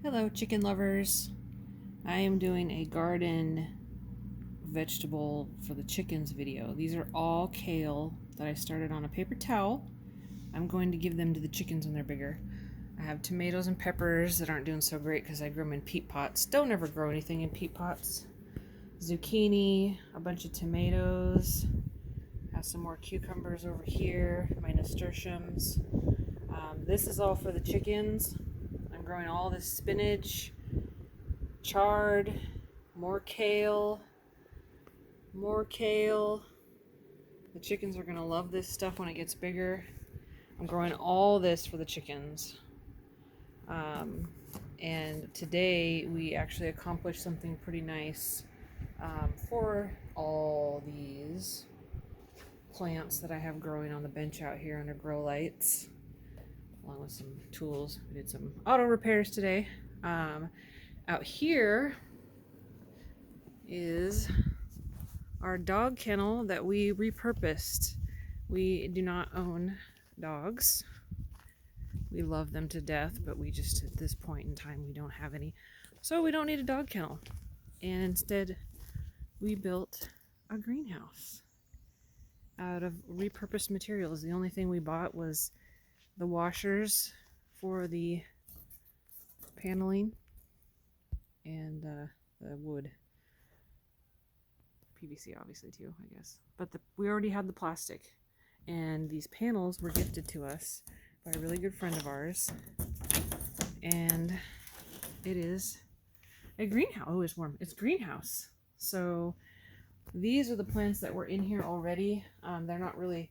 Hello, chicken lovers. I am doing a garden vegetable for the chickens video. These are all kale that I started on a paper towel. I'm going to give them to the chickens when they're bigger. I have tomatoes and peppers that aren't doing so great because I grew them in peat pots. Don't ever grow anything in peat pots. Zucchini, a bunch of tomatoes. Have some more cucumbers over here, my nasturtiums. This is all for the chickens. I'm growing all this spinach, chard, more kale, more kale. The chickens are going to love this stuff when it gets bigger. I'm growing all this for the chickens. And today we actually accomplished something pretty nice for all these plants that I have growing on the bench out here under grow lights, along with some tools. We did some auto repairs today. Out here is our dog kennel that we repurposed. We do not own dogs. We love them to death, but we just, at this point in time, we don't have any. So we don't need a dog kennel. And instead, we built a greenhouse out of repurposed materials. The only thing we bought was the washers for the paneling and the wood. PVC obviously too, I guess. But we already had the plastic, and these panels were gifted to us by a really good friend of ours. And it is a greenhouse. Oh, it's warm. It's greenhouse. So these are the plants that were in here already. They're not really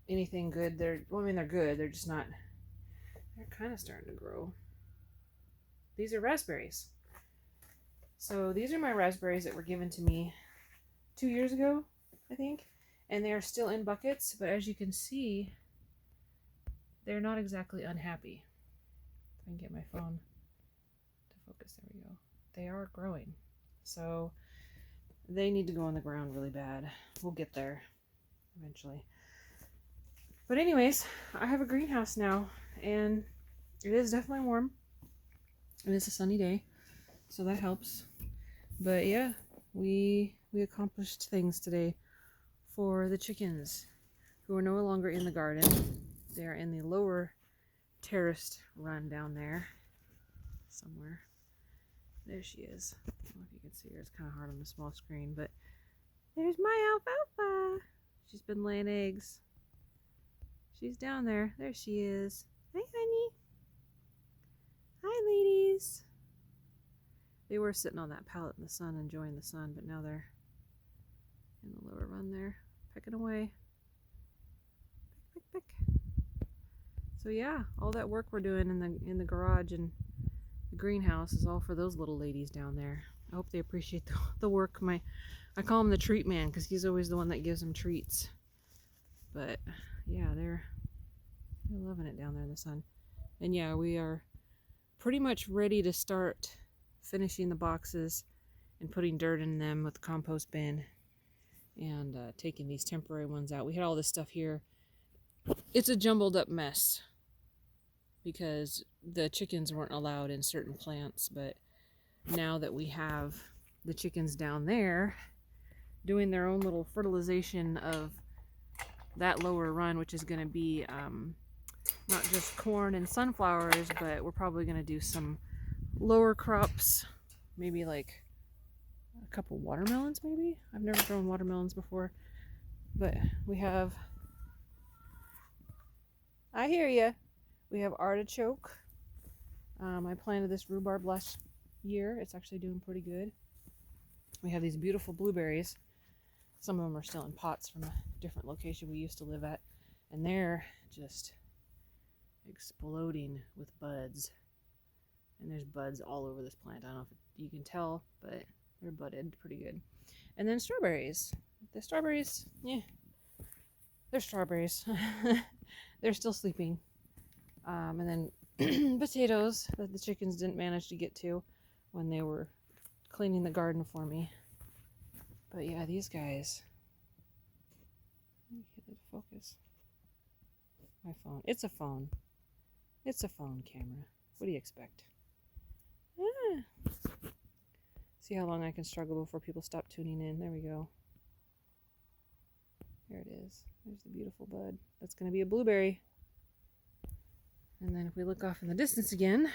anything good. They're good. They're just not. They're kind of starting to grow. These are raspberries. So these are my raspberries that were given to me 2 years ago, I think, and they are still in buckets, but as you can see, they're not exactly unhappy. If I can get my phone to focus, there we go. They are growing, so they need to go on the ground really bad. We'll get there eventually. But anyways, I have a greenhouse now, and it is definitely warm, and it's a sunny day, so that helps. But yeah, we accomplished things today for the chickens, who are no longer in the garden. They are in the lower terraced run down there somewhere. There she is. I don't know if you can see her. It's kind of hard on the small screen, but there's my alfalfa. She's been laying eggs. She's down there. There she is. Hi, honey. Hi, ladies. They were sitting on that pallet in the sun, enjoying the sun, but now they're in the lower run there, pecking away. Peck, peck, peck. So yeah, all that work we're doing in the garage and the greenhouse is all for those little ladies down there. I hope they appreciate the work. I call him the treat man because he's always the one that gives them treats. But yeah, they're loving it down there in the sun. And yeah, we are pretty much ready to start finishing the boxes and putting dirt in them with the compost bin, and taking these temporary ones out. We had all this stuff here. It's a jumbled up mess because the chickens weren't allowed in certain plants, but now that we have the chickens down there doing their own little fertilization of that lower run, which is going to be not just corn and sunflowers, but we're probably going to do some lower crops, maybe like a couple watermelons maybe. I've never grown watermelons before, but we have, I hear ya. We have artichoke. I planted this rhubarb last year. It's actually doing pretty good. We have these beautiful blueberries. Some of them are still in pots from a different location we used to live at, and they're just exploding with buds. And there's buds all over this plant. I don't know if you can tell, but they're budded pretty good. And then strawberries. The strawberries, yeah, they're strawberries. They're still sleeping. And then potatoes that the chickens didn't manage to get to when they were cleaning the garden for me. But yeah, these guys. Let me get it to focus. My phone. It's a phone. It's a phone camera. What do you expect? Ah. See how long I can struggle before people stop tuning in. There we go. There it is. There's the beautiful bud. That's going to be a blueberry. And then if we look off in the distance again,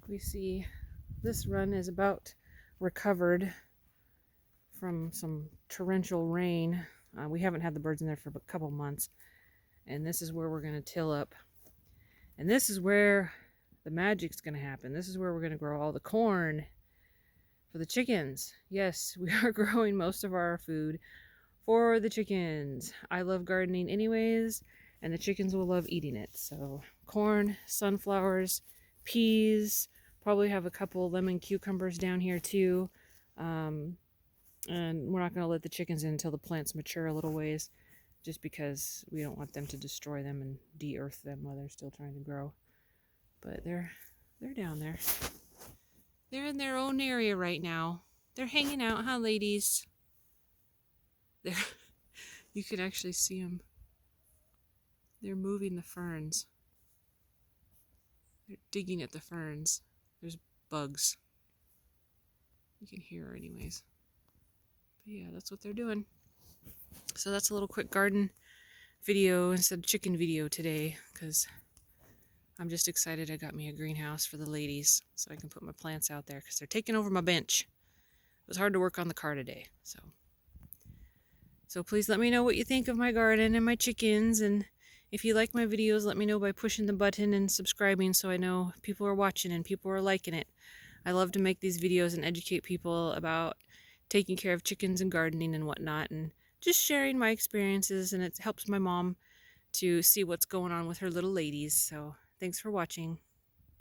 we see this run is about recovered from some torrential rain. We haven't had the birds in there for a couple months. And this is where we're going to till up. And this is where the magic's going to happen. This is where we're going to grow all the corn for the chickens. Yes, we are growing most of our food for the chickens. I love gardening anyways, and the chickens will love eating it. So corn, sunflowers, peas, probably have a couple lemon cucumbers down here too. And we're not going to let the chickens in until the plants mature a little ways, just because we don't want them to destroy them and de-earth them while they're still trying to grow. But they're down there. They're in their own area right now. They're hanging out, huh, ladies? They're, you can actually see them. They're moving the ferns. They're digging at the ferns. There's bugs. You can hear her anyways. But yeah, that's what they're doing. So that's a little quick garden video instead of chicken video today, because I'm just excited I got me a greenhouse for the ladies so I can put my plants out there, because they're taking over my bench. It was hard to work on the car today. So please let me know what you think of my garden and my chickens, and if you like my videos, let me know by pushing the button and subscribing so I know people are watching and people are liking it. I love to make these videos and educate people about taking care of chickens and gardening and whatnot, and just sharing my experiences, and it helps my mom to see what's going on with her little ladies. So thanks for watching.